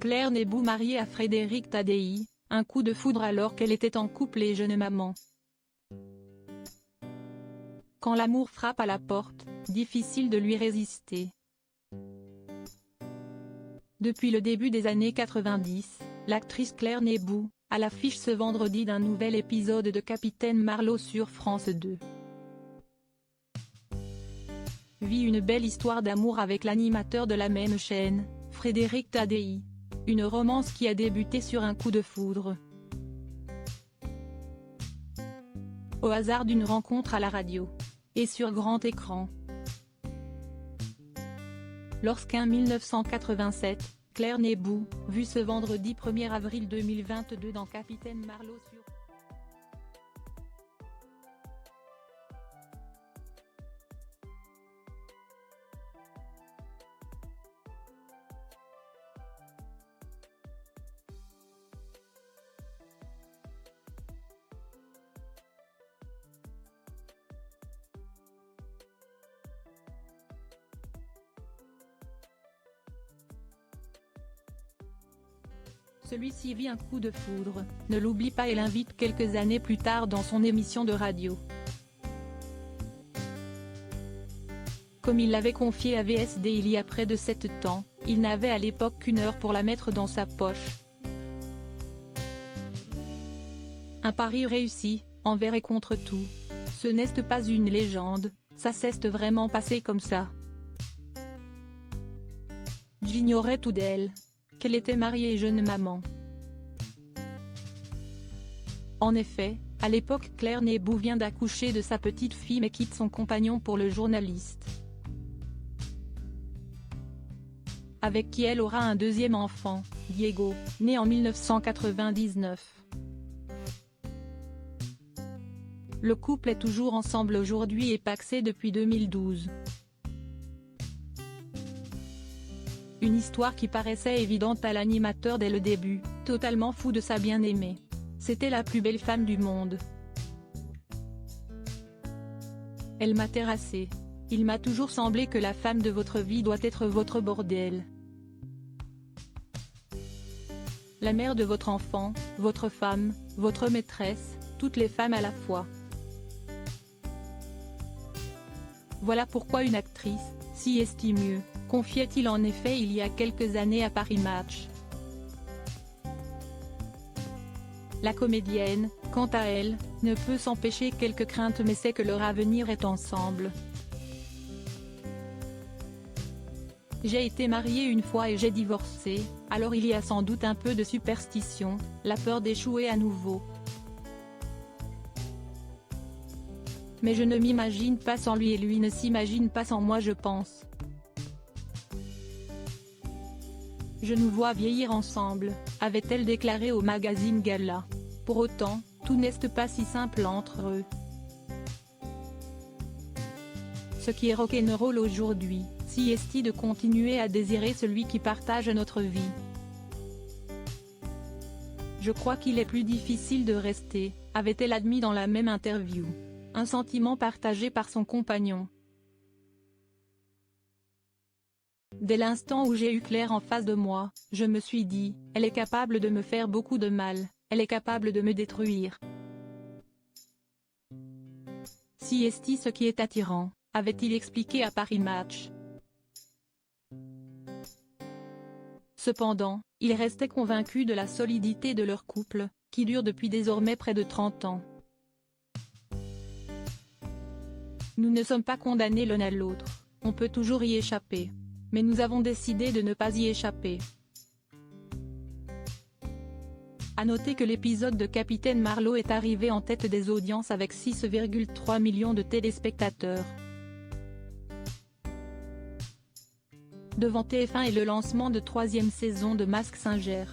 Claire Nébou mariée à Frédéric Tadei, un coup de foudre alors qu'elle était en couple et jeune maman. Quand l'amour frappe à la porte, difficile de lui résister. Depuis le début des années 90, l'actrice Claire Nébou, à l'affiche ce vendredi d'un nouvel épisode de Capitaine Marlowe sur France 2. Vit une belle histoire d'amour avec l'animateur de la même chaîne, Frédéric Tadei. Une romance qui a débuté sur un coup de foudre. Au hasard d'une rencontre à la radio. Et sur grand écran. Lorsqu'en 1987, Claire Nébou, vue ce vendredi 1er avril 2022 dans Capitaine Marlowe sur Celui-ci vit un coup de foudre, ne l'oublie pas et l'invite quelques années plus tard dans son émission de radio. Comme il l'avait confié à VSD il y a près de 7 ans, il n'avait à l'époque qu'1 heure pour la mettre dans sa poche. Un pari réussi, envers et contre tout. Ce n'est pas une légende, ça s'est vraiment passé comme ça. J'ignorais tout d'elle. Qu'elle était mariée et jeune maman. En effet, à l'époque Claire Nébou vient d'accoucher de sa petite fille mais quitte son compagnon pour le journaliste. Avec qui elle aura un deuxième enfant, Diego, né en 1999. Le couple est toujours ensemble aujourd'hui et pacsé depuis 2012. Une histoire qui paraissait évidente à l'animateur dès le début, totalement fou de sa bien-aimée. C'était la plus belle femme du monde. Elle m'a terrassé. Il m'a toujours semblé que la femme de votre vie doit être votre bordel. La mère de votre enfant, votre femme, votre maîtresse, toutes les femmes à la fois. Voilà pourquoi une actrice, si estime, confiait-il en effet il y a quelques années à Paris Match. La comédienne, quant à elle, ne peut s'empêcher quelques craintes mais sait que leur avenir est ensemble. J'ai été mariée une fois et j'ai divorcé, alors il y a sans doute un peu de superstition, la peur d'échouer à nouveau. Mais je ne m'imagine pas sans lui et lui ne s'imagine pas sans moi je pense. Je nous vois vieillir ensemble, avait-elle déclaré au magazine Gala. Pour autant, tout n'est pas si simple entre eux. Ce qui est rock'n'roll aujourd'hui, si est de continuer à désirer celui qui partage notre vie. Je crois qu'il est plus difficile de rester, avait-elle admis dans la même interview. Un sentiment partagé par son compagnon. Dès l'instant où j'ai eu Claire en face de moi, je me suis dit, elle est capable de me faire beaucoup de mal, elle est capable de me détruire. Si est ce qui est attirant, avait-il expliqué à Paris Match. Cependant, il restait convaincu de la solidité de leur couple, qui dure depuis désormais près de 30 ans. Nous ne sommes pas condamnés l'un à l'autre, on peut toujours y échapper. Mais nous avons décidé de ne pas y échapper. À noter que l'épisode de Capitaine Marlowe est arrivé en tête des audiences avec 6,3 millions de téléspectateurs. Devant TF1 et le lancement de 3e saison de Mask Singer.